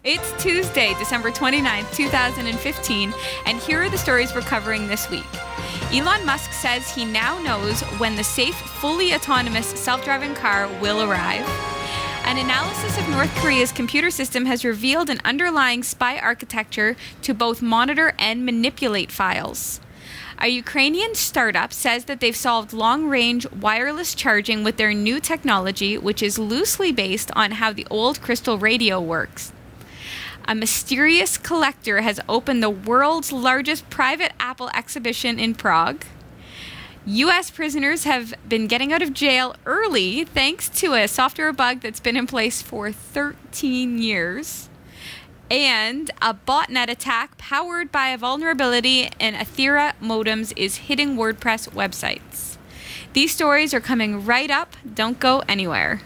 It's Tuesday, December 29th, 2015, and here are the stories we're covering this week. Elon Musk says he now knows when the safe, fully autonomous self-driving car will arrive. An analysis of North Korea's computer system has revealed an underlying spy architecture to both monitor and manipulate files. A Ukrainian startup says that they've solved long-range wireless charging with their new technology, which is loosely based on how the old crystal radio works. A mysterious collector has opened the world's largest private Apple exhibition in Prague. U.S. prisoners have been getting out of jail early thanks to a software bug that's been in place for 13 years. And a botnet attack powered by a vulnerability in Ethera modems is hitting WordPress websites. These stories are coming right up. Don't go anywhere.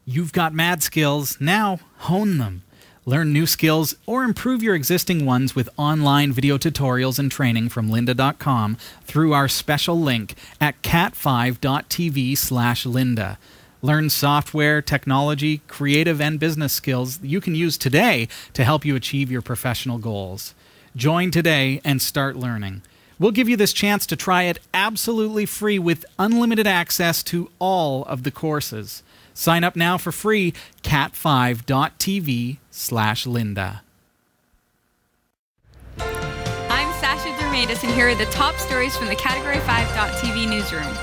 You've got mad skills. Now hone them. Learn new skills or improve your existing ones with online video tutorials and training from lynda.com through our special link at cat5.tv/Lynda. Learn software, technology, creative, and business skills you can use today to help you achieve your professional goals. Join today and start learning. We'll give you this chance to try it absolutely free with unlimited access to all of the courses. Sign up now for free, cat5.tv/Lynda. I'm Sasha Dirmeitis, and here are the top stories from the Category 5.tv newsroom.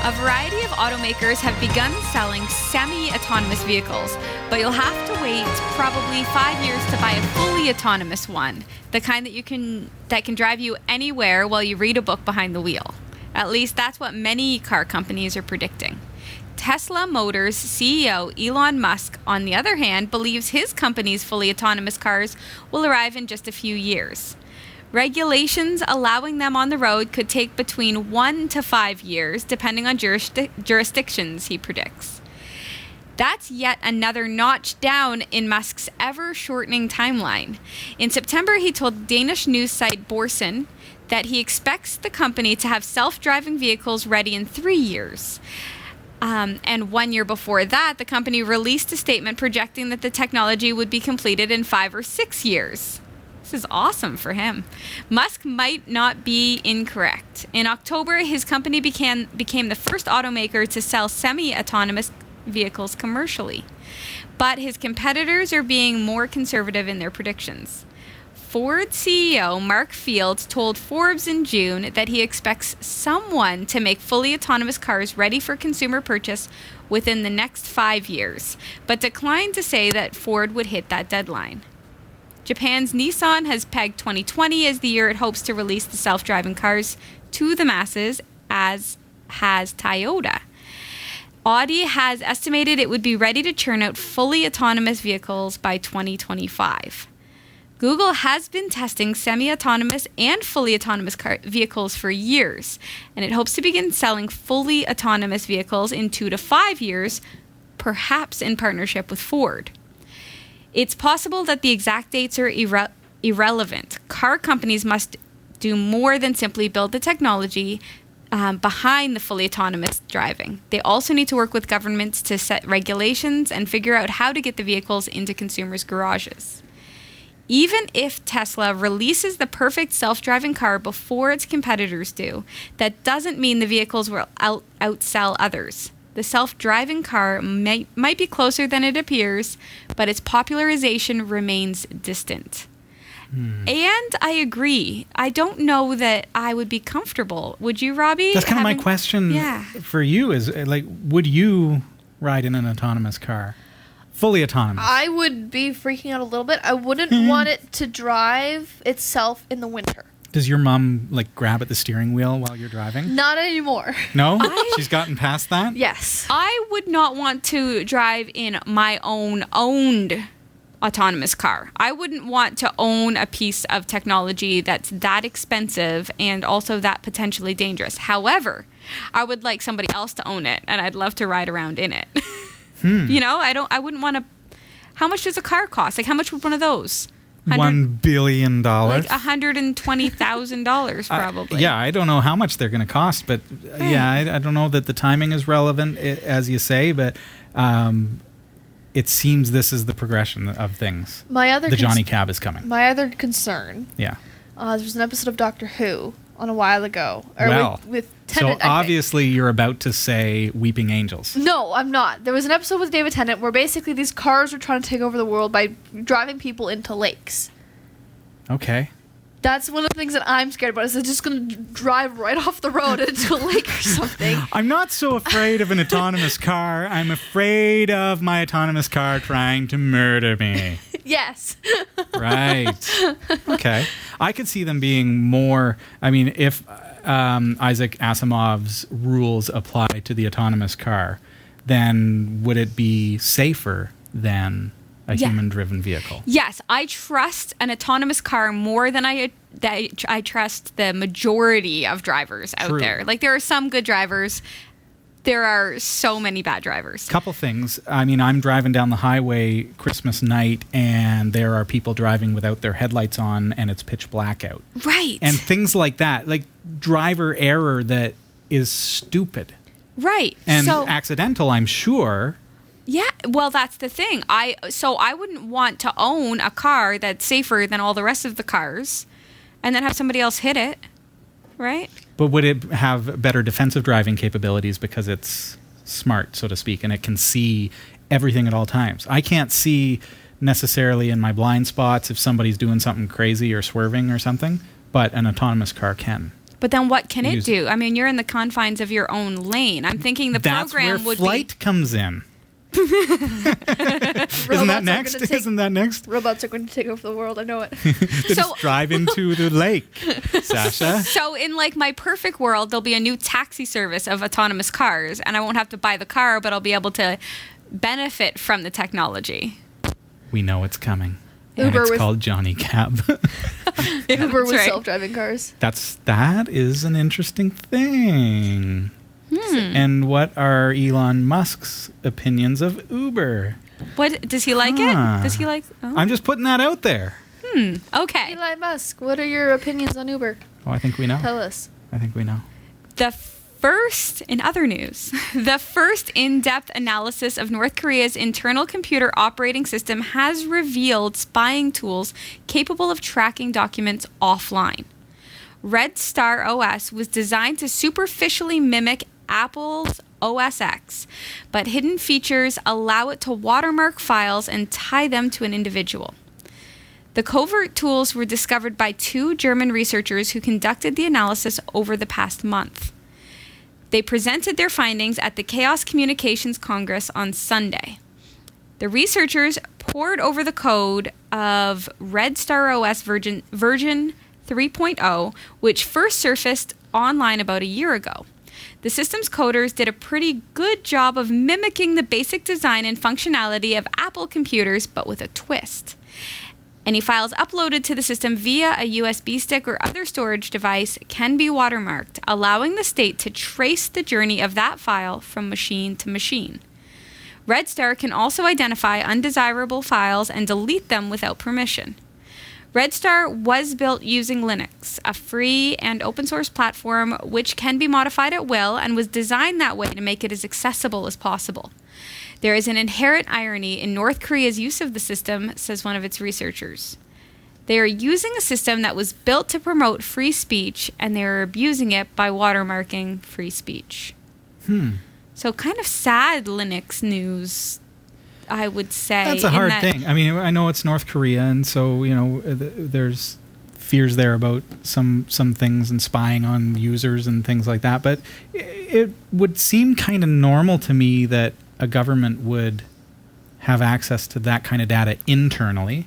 A variety of automakers have begun selling semi-autonomous vehicles, but you'll have to wait probably 5 years to buy a fully autonomous one, the kind that can drive you anywhere while you read a book behind the wheel. At least that's what many car companies are predicting. Tesla Motors CEO Elon Musk, on the other hand, believes his company's fully autonomous cars will arrive in just a few years. Regulations allowing them on the road could take between 1 to 5 years, depending on jurisdictions, he predicts. That's yet another notch down in Musk's ever-shortening timeline. In September, he told Danish news site Borsen that he expects the company to have self-driving vehicles ready in 3 years. And 1 year before that, the company released a statement projecting that the technology would be completed in 5 or 6 years. This is awesome for him. Musk might not be incorrect. In October, his company became the first automaker to sell semi-autonomous vehicles commercially. But his competitors are being more conservative in their predictions. Ford CEO Mark Fields told Forbes in June that he expects someone to make fully autonomous cars ready for consumer purchase within the next 5 years, but declined to say that Ford would hit that deadline. Japan's Nissan has pegged 2020 as the year it hopes to release the self-driving cars to the masses, as has Toyota. Audi has estimated it would be ready to churn out fully autonomous vehicles by 2025. Google has been testing semi-autonomous and fully autonomous vehicles for years, and it hopes to begin selling fully autonomous vehicles in 2 to 5 years, perhaps in partnership with Ford. It's possible that the exact dates are irrelevant. Car companies must do more than simply build the technology behind the fully autonomous driving. They also need to work with governments to set regulations and figure out how to get the vehicles into consumers' garages. Even if Tesla releases the perfect self-driving car before its competitors do, that doesn't mean the vehicles will outsell others. The self-driving car might be closer than it appears, but its popularization remains distant. And I agree. I don't know that I would be comfortable. Would you, Robbie? That's kind of my question for you is, like, would you ride in an autonomous car? Fully autonomous. I would be freaking out a little bit. I wouldn't want it to drive itself in the winter. Does your mom, like, grab at the steering wheel while you're driving? Not anymore. No? She's gotten past that? Yes. I would not want to drive in my owned autonomous car. I wouldn't want to own a piece of technology that's that expensive and also that potentially dangerous. However, I would like somebody else to own it, and I'd love to ride around in it. You know, I wouldn't want to. How much does a car cost? Like, how much would one of those? $1 billion. Like $120,000 probably. Yeah, I don't know how much they're going to cost, but I don't know that the timing is relevant, as you say, but it seems this is the progression of things. The Johnny Cab is coming. My other concern. Yeah. There was an episode of Doctor Who on a while ago. With Tennant, so obviously you're about to say Weeping Angels. No, I'm not. There was an episode with David Tennant where basically these cars were trying to take over the world by driving people into lakes. Okay. That's one of the things that I'm scared about, is it's just going to drive right off the road into a lake or something. I'm not so afraid of an autonomous car. I'm afraid of my autonomous car trying to murder me. Yes. Right. Okay. I could see them being more, I mean, if Isaac Asimov's rules apply to the autonomous car, then would it be safer than a human-driven vehicle? Yes, I trust an autonomous car more than I trust the majority of drivers out there. Like, there are some good drivers. There are so many bad drivers. Couple things. I mean, I'm driving down the highway Christmas night, and there are people driving without their headlights on, and it's pitch black out. Right. And things like that, like driver error that is stupid. Right. And accidental, I'm sure. Yeah, well, that's the thing. I wouldn't want to own a car that's safer than all the rest of the cars and then have somebody else hit it, right? But would it have better defensive driving capabilities because it's smart, so to speak, and it can see everything at all times? I can't see necessarily in my blind spots if somebody's doing something crazy or swerving or something, but an autonomous car can. But then what can it do? I mean, you're in the confines of your own lane. I'm thinking the program would be... That's where flight comes in. Isn't that next? Robots are going to take over the world. I know it. Just drive into the lake, Sasha. So in like my perfect world, there'll be a new taxi service of autonomous cars, and I won't have to buy the car, but I'll be able to benefit from the technology. We know it's coming. Uber and it's called Johnny Cab. Uber with self-driving cars. That is an interesting thing. And what are Elon Musk's opinions of Uber? What does he like it? Does he like? Oh. I'm just putting that out there. Okay. Elon Musk, what are your opinions on Uber? Oh, I think we know. Tell us. I think we know. In other news, the first in-depth analysis of North Korea's internal computer operating system has revealed spying tools capable of tracking documents offline. Red Star OS was designed to superficially mimic Apple's OS X, but hidden features allow it to watermark files and tie them to an individual. The covert tools were discovered by 2 German researchers who conducted the analysis over the past month. They presented their findings at the Chaos Communications Congress on Sunday. The researchers pored over the code of Red Star OS version 3.0, which first surfaced online about a year ago. The system's coders did a pretty good job of mimicking the basic design and functionality of Apple computers, but with a twist. Any files uploaded to the system via a USB stick or other storage device can be watermarked, allowing the state to trace the journey of that file from machine to machine. Red Star can also identify undesirable files and delete them without permission. Red Star was built using Linux, a free and open source platform which can be modified at will, and was designed that way to make it as accessible as possible. There is an inherent irony in North Korea's use of the system, says one of its researchers. They are using a system that was built to promote free speech, and they are abusing it by watermarking free speech. So kind of sad Linux news, I would say. That's a hard thing. I mean, I know it's North Korea, and so, there's fears there about some things and spying on users and things like that. But it would seem kind of normal to me that a government would have access to that kind of data internally.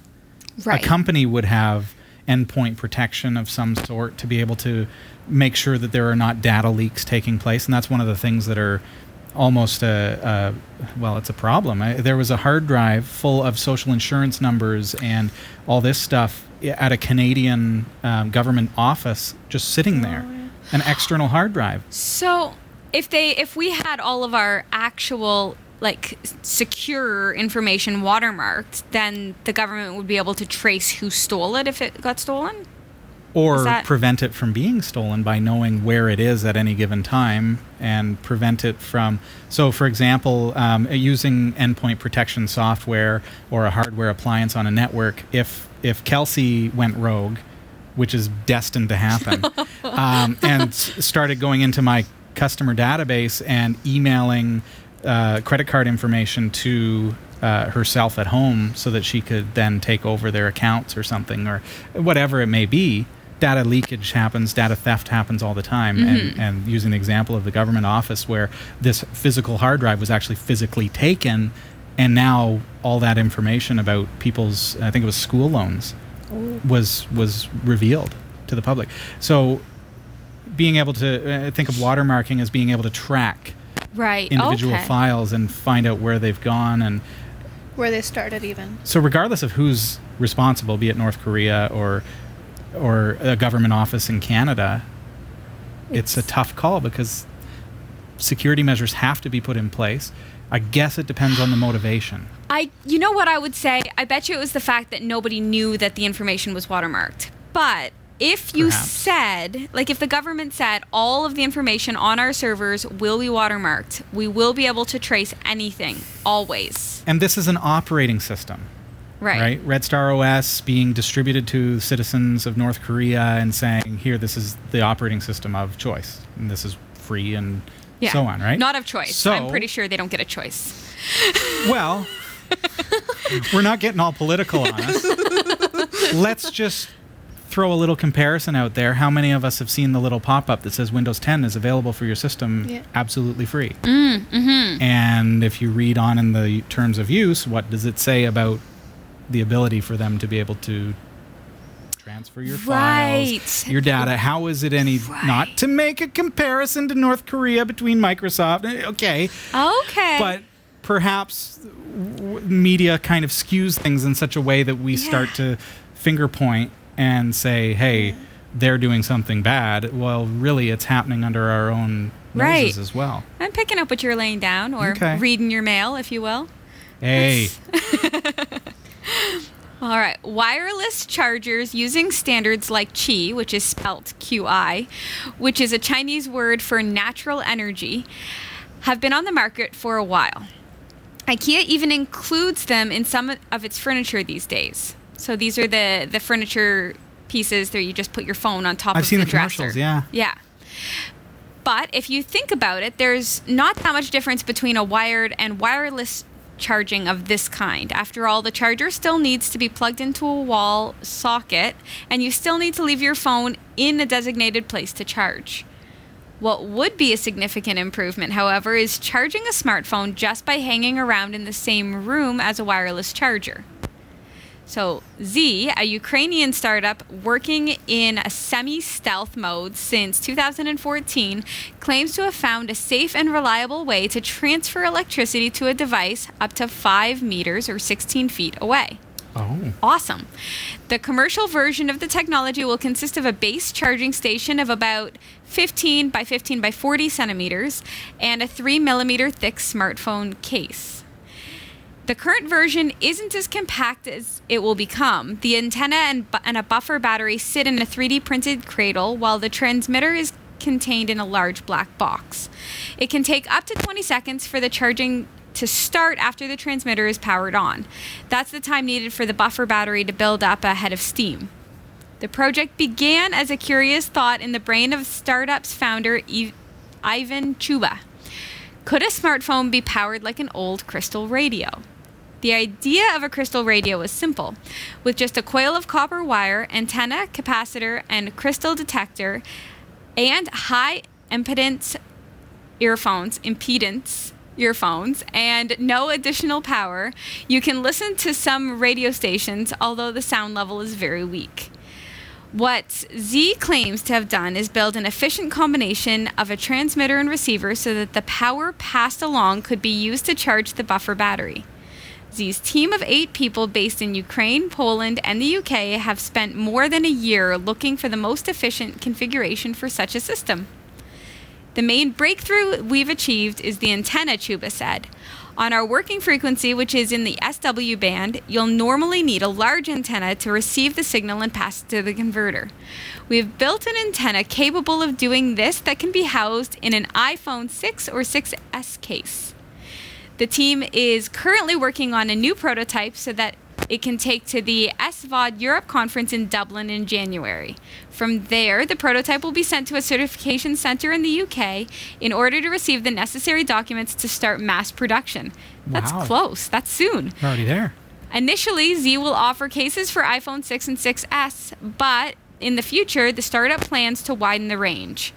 Right. A company would have endpoint protection of some sort to be able to make sure that there are not data leaks taking place. And that's one of the things that are almost it's a problem. There was a hard drive full of social insurance numbers and all this stuff at a Canadian government office just sitting there, an external hard drive. So if we had all of our actual secure information watermarked, then the government would be able to trace who stole it if it got stolen? Or that- prevent it from being stolen by knowing where it is at any given time, and prevent it from... So, for example, using endpoint protection software or a hardware appliance on a network, if Kelsey went rogue, which is destined to happen, and started going into my customer database and emailing credit card information to herself at home so that she could then take over their accounts or something, or whatever it may be. Data leakage happens, data theft happens all the time. And using the example of the government office where this physical hard drive was actually physically taken, and now all that information about people's, I think it was school loans, was revealed to the public. So being able to think of watermarking as being able to track individual files and find out where they've gone and Where they started even. so regardless of who's responsible, be it North Korea or a government office in Canada, it's a tough call because security measures have to be put in place. I guess it depends on the motivation. You know what I would say? I bet you it was the fact that nobody knew that the information was watermarked. But if you said, like if the government said all of the information on our servers will be watermarked, we will be able to trace anything, always. And this is an operating system. Right? Red Star OS being distributed to citizens of North Korea and saying, here, this is the operating system of choice. And this is free and so on, right? Not of choice. So, I'm pretty sure they don't get a choice. Well, we're not getting all political on us. Let's just throw a little comparison out there. How many of us have seen the little pop-up that says Windows 10 is available for your system absolutely free? And if you read on in the terms of use, what does it say about the ability for them to be able to transfer your files, your data? How is it any... Not to make a comparison to North Korea between Microsoft. Okay. But perhaps media kind of skews things in such a way that we start to finger point and say, hey, they're doing something bad. Well, really, it's happening under our own noses as well. I'm picking up what you're laying down, or reading your mail, if you will. Hey. All right. Wireless chargers using standards like Qi, which is spelt QI, which is a Chinese word for natural energy, have been on the market for a while. IKEA even includes them in some of its furniture these days. So these are the furniture pieces that you just put your phone on top of the dresser. I've seen the commercials, yeah. Yeah. But if you think about it, there's not that much difference between a wired and wireless charging of this kind. After all, the charger still needs to be plugged into a wall socket, and you still need to leave your phone in a designated place to charge. What would be a significant improvement, however, is charging a smartphone just by hanging around in the same room as a wireless charger. So Z, a Ukrainian startup working in a semi-stealth mode since 2014, claims to have found a safe and reliable way to transfer electricity to a device up to 5 meters or 16 feet away. Oh. Awesome. The commercial version of the technology will consist of a base charging station of about 15 by 15 by 40 centimeters and a 3 millimeter thick smartphone case. The current version isn't as compact as it will become. The antenna and a buffer battery sit in a 3D printed cradle, while the transmitter is contained in a large black box. It can take up to 20 seconds for the charging to start after the transmitter is powered on. That's the time needed for the buffer battery to build up a head of steam. The project began as a curious thought in the brain of startup's founder, Ivan Chuba. Could a smartphone be powered like an old crystal radio? The idea of a crystal radio was simple. With just a coil of copper wire, antenna, capacitor, and crystal detector, and high impedance earphones, and no additional power, you can listen to some radio stations, although the sound level is very weak. What Z claims to have done is build an efficient combination of a transmitter and receiver so that the power passed along could be used to charge the buffer battery. Z's team of 8 people based in Ukraine, Poland, and the UK have spent more than a year looking for the most efficient configuration for such a system. The main breakthrough we've achieved is the antenna, Chuba said. On our working frequency, which is in the SW band, you'll normally need a large antenna to receive the signal and pass it to the converter. We have built an antenna capable of doing this that can be housed in an iPhone 6 or 6S case. The team is currently working on a new prototype so that it can take to the SVOD Europe conference in Dublin in January. From there, the prototype will be sent to a certification center in the UK in order to receive the necessary documents to start mass production. That's Wow. close. That's soon. We're already there. Initially, Z will offer cases for iPhone 6 and 6S, but in the future, the startup plans to widen the range.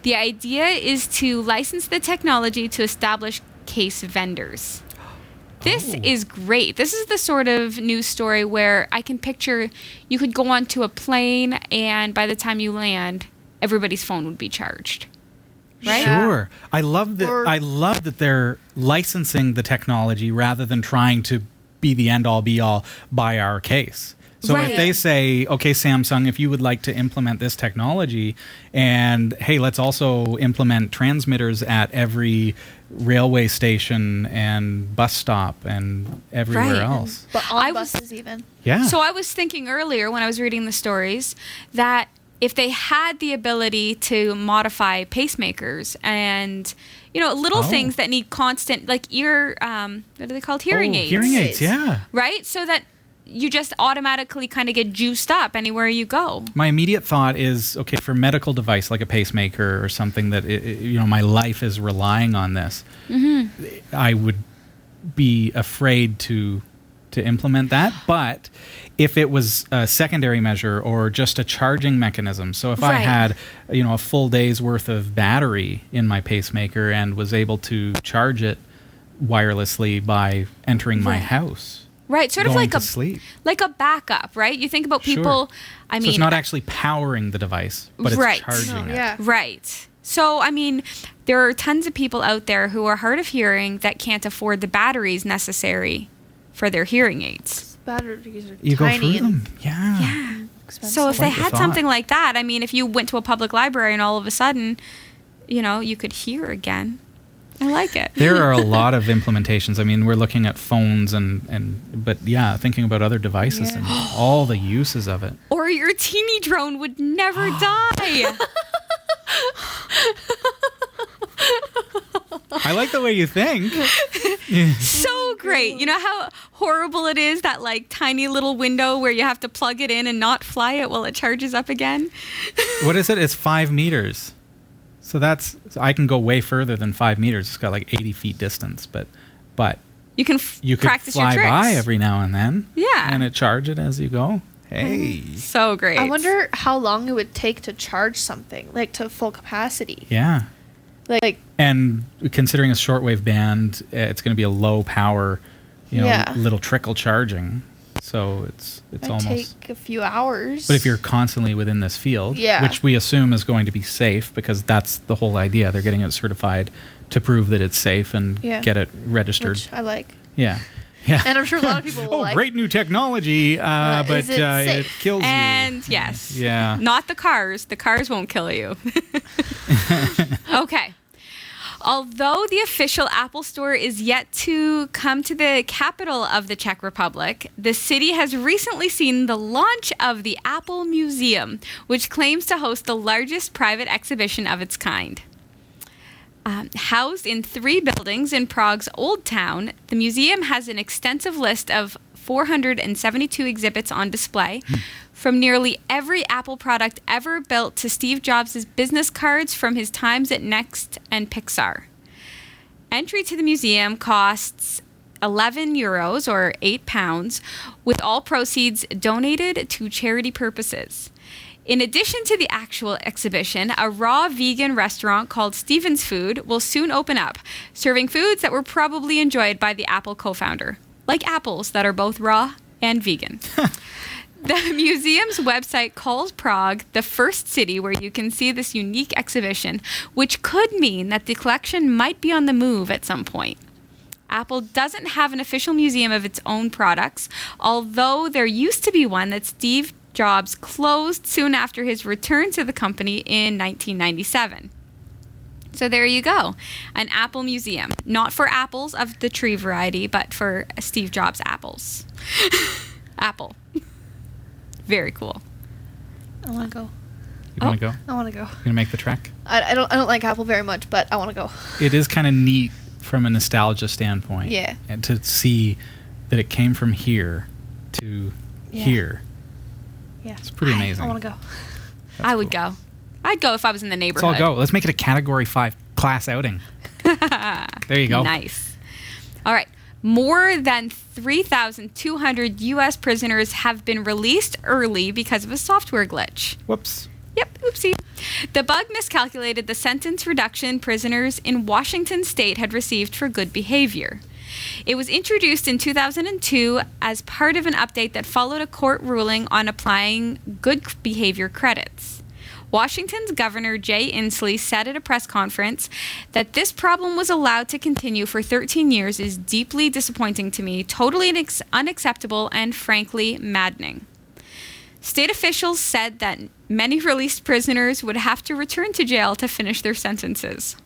The idea is to license the technology to establish case vendors. This is great. This is the sort of news story where I can picture you could go onto a plane and by the time you land, everybody's phone would be charged. Right? Sure. I love that they're licensing the technology rather than trying to be the end all be all by our case. So Right. if they say, okay, Samsung, if you would like to implement this technology, and hey, let's also implement transmitters at every railway station and bus stop and everywhere Right. else. But on I was- buses even. Yeah. So I was thinking earlier when I was reading the stories that if they had the ability to modify pacemakers and little things that need constant like ear what are they called, hearing aids, Hearing aids, yeah. right? So that you just automatically kind of get juiced up anywhere you go. My immediate thought is, okay, for a medical device like a pacemaker or something that my life is relying on this, I would be afraid to implement that. But if it was a secondary measure or just a charging mechanism, so if I Right. had a full day's worth of battery in my pacemaker and was able to charge it wirelessly by entering my Right. house. Right, sort of going like to a sleep. like a backup, right? You think about Sure. people. I So mean, it's not actually powering the device, but it's Right. charging it. Yeah. right. So I mean, there are tons of people out there who are hard of hearing that can't afford the batteries necessary for their hearing aids. Batteries are You go tiny through and them. Yeah. Yeah. expensive. So if they Quite the had thought. something like that, I mean, if you went to a public library and all of a sudden, you could hear again. I like it. There are a lot of implementations. I mean, we're looking at phones but yeah, thinking about other devices Yeah. and all the uses of it. Or your teeny drone would never die. I like the way you think. So great. You know how horrible it is, that like tiny little window where you have to plug it in and not fly it while it charges up again? What is it? It's 5 meters. So I can go way further than 5 meters. It's got like 80 feet distance, but You can you could practice your fly tricks. by every now and then. Yeah. And it charge it as you go. Hey. So great. I wonder how long it would take to charge something, like to full capacity. Yeah. Like And considering a shortwave band, it's going to be a low power, Yeah. little trickle charging. So it's might almost. take a few hours. But if you're constantly within this field, Yeah. which we assume is going to be safe, because that's the whole idea. They're getting it certified to prove that it's safe and Yeah. get it registered. which I like. Yeah. Yeah. And I'm sure a lot of people will like. Great new technology, but is it it safe? kills And yes. Yeah. Not the cars. The cars won't kill you. Okay. Although the official Apple Store is yet to come to the capital of the Czech Republic, the city has recently seen the launch of the Apple Museum, which claims to host the largest private exhibition of its kind. Housed in 3 buildings in Prague's Old Town, the museum has an extensive list of 472 exhibits on display, from nearly every Apple product ever built to Steve Jobs' business cards from his times at Next and Pixar. Entry to the museum costs €11 or £8, with all proceeds donated to charity purposes. In addition to the actual exhibition, a raw vegan restaurant called Steven's Food will soon open up, serving foods that were probably enjoyed by the Apple co-founder, like apples that are both raw and vegan. The museum's website calls Prague the first city where you can see this unique exhibition, which could mean that the collection might be on the move at some point. Apple doesn't have an official museum of its own products, although there used to be one that Steve Jobs closed soon after his return to the company in 1997. So there you go. An Apple museum. Not for apples of the tree variety, but for Steve Jobs apples. Apple. Very cool. I want to go. You want to go? I want to go. You going to make the trek? I don't like Apple very much, but I want to go. It is kind of neat from a nostalgia standpoint. Yeah. And to see that it came from here to here. Yeah. It's pretty amazing. I want to go. I would go. I'd go if I was in the Let's neighborhood. all go. Let's make it a Category 5 class outing. There you go. Nice. All right. More than 3,200 U.S. prisoners have been released early because of a software glitch. Whoops. Yep, oopsie. The bug miscalculated the sentence reduction prisoners in Washington state had received for good behavior. It was introduced in 2002 as part of an update that followed a court ruling on applying good behavior credits. Washington's Governor Jay Inslee said at a press conference that this problem was allowed to continue for 13 years is deeply disappointing to me, totally unacceptable, and frankly maddening. State officials said that many released prisoners would have to return to jail to finish their sentences.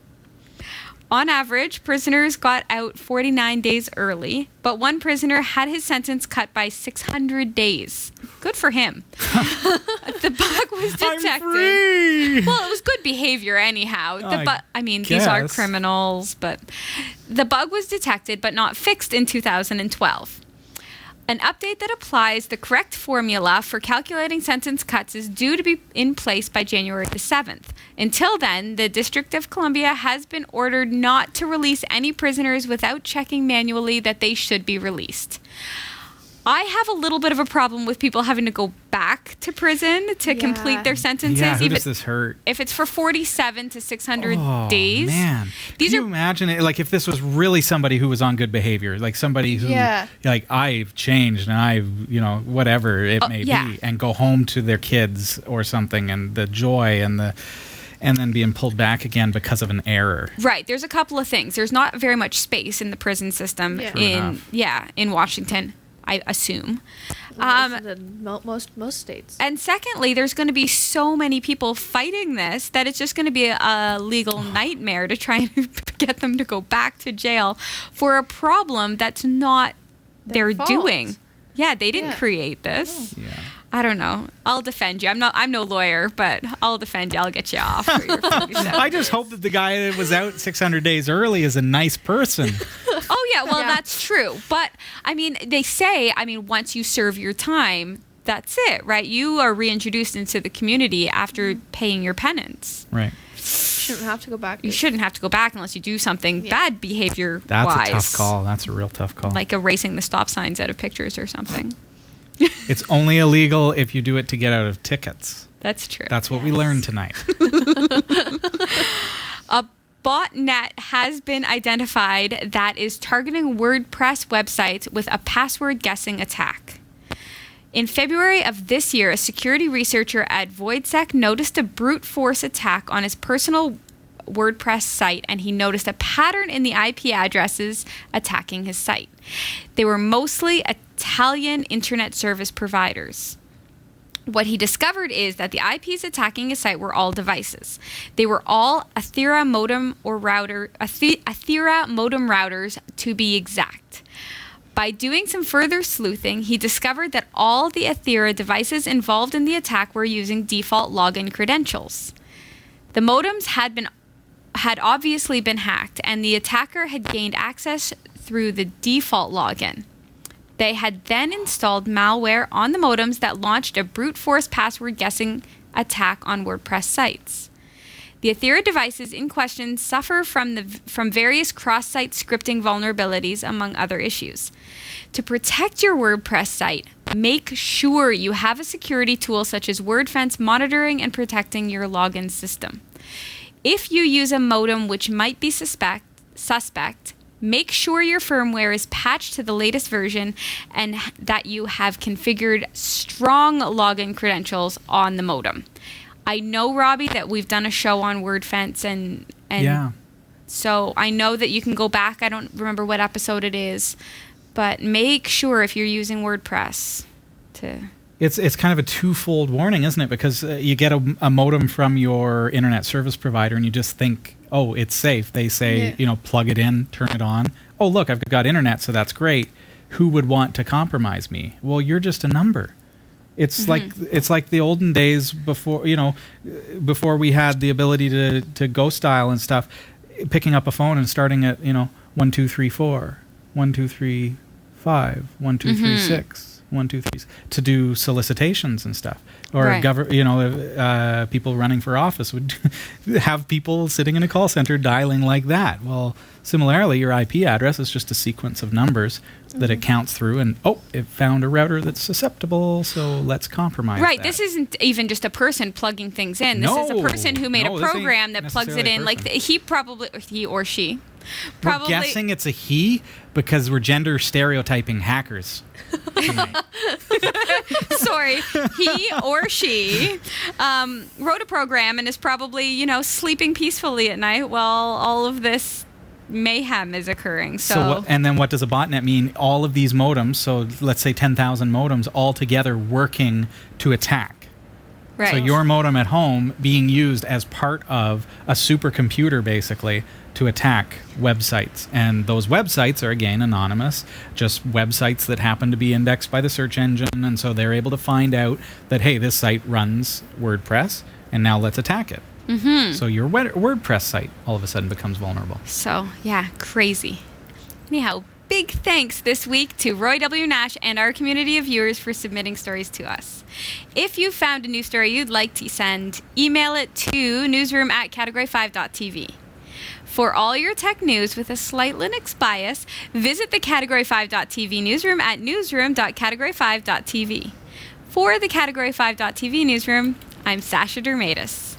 On average, prisoners got out 49 days early, but one prisoner had his sentence cut by 600 days. Good for him. The bug was detected. I'm free! Well, it was good behavior anyhow. These are guess. criminals, but the bug was detected but not fixed in 2012. An update that applies the correct formula for calculating sentence cuts is due to be in place by January the 7th. Until then, the District of Columbia has been ordered not to release any prisoners without checking manually that they should be released. I have a little bit of a problem with people having to go back to prison to complete their sentences. Yeah, who does this hurt? If it's for 47 to 600 days. Man. Can you imagine it? Like if this was really somebody who was on good behavior, like somebody who, like I've changed and I've, whatever it may be, and go home to their kids or something, and the joy and then being pulled back again because of an error. Right. There's a couple of things. There's not very much space in the prison system in Washington, I assume. Most states. And secondly, there's going to be so many people fighting this that it's just going to be a legal nightmare to try and get them to go back to jail for a problem that's not their doing. Yeah, they didn't create this. Yeah. I don't know. I'll defend you. I'm no lawyer, but I'll defend you. I'll get you off for your 47. I just hope that the guy that was out 600 days early is a nice person. Oh, yeah. Well, that's true. But, they say, once you serve your time, that's it, right? You are reintroduced into the community after paying your penance. Right. You shouldn't have to go back. You shouldn't have to go back unless you do something bad behavior-wise. That's a tough call. That's a real tough call. Like erasing the stop signs out of pictures or something. It's only illegal if you do it to get out of tickets. That's true. That's what we learned tonight. A botnet has been identified that is targeting WordPress websites with a password guessing attack. In February of this year, a security researcher at VoidSec noticed a brute force attack on his personal WordPress site, and he noticed a pattern in the IP addresses attacking his site. They were mostly Italian internet service providers. What he discovered is that the IPs attacking his site were all devices. They were all Athera modem routers to be exact. By doing some further sleuthing, he discovered that all the Athera devices involved in the attack were using default login credentials. The modems had obviously been hacked, and the attacker had gained access through the default login. They had then installed malware on the modems that launched a brute force password guessing attack on WordPress sites. The Athera devices in question suffer from various cross-site scripting vulnerabilities, among other issues. To protect your WordPress site, make sure you have a security tool such as WordFence monitoring and protecting your login system. If you use a modem which might be suspect, make sure your firmware is patched to the latest version and that you have configured strong login credentials on the modem. I know, Robbie, that we've done a show on WordFence and so I know that you can go back. I don't remember what episode it is, but make sure if you're using WordPress to... It's kind of a twofold warning, isn't it? Because you get a modem from your internet service provider and you just think, oh, it's safe. They say, plug it in, turn it on. Oh, look, I've got internet, so that's great. Who would want to compromise me? Well, you're just a number. It's like the olden days before, before we had the ability to ghost dial and stuff, picking up a phone and starting at, 1 2 3 4, 1 2 3 5, 1 2 3 6, 1 2 3 to do solicitations and stuff. Or people running for office would have people sitting in a call center dialing like that. Well, similarly, your IP address is just a sequence of numbers that it counts through, and it found a router that's susceptible, so let's compromise. Right. that. This isn't even just a person plugging things in. This is a person who made a program that plugs it in. Like he or she. We're guessing it's a he because we're gender stereotyping hackers. Sorry, he or she wrote a program and is probably, sleeping peacefully at night while all of this mayhem is occurring. And then what does a botnet mean? All of these modems, so let's say 10,000 modems all together working to attack. Right. So your modem at home being used as part of a supercomputer, basically, to attack websites. And those websites are, again, anonymous, just websites that happen to be indexed by the search engine, and so they're able to find out that, hey, this site runs WordPress, and now let's attack it. So your WordPress site all of a sudden becomes vulnerable. So, yeah, crazy. Anyhow, big thanks this week to Roy W. Nash and our community of viewers for submitting stories to us. If you found a new story you'd like to send, email it to newsroom@category5.tv. For all your tech news with a slight Linux bias, visit the Category5.tv newsroom at newsroom.category5.tv. For the Category5.tv newsroom, I'm Sasha Dirmeitis.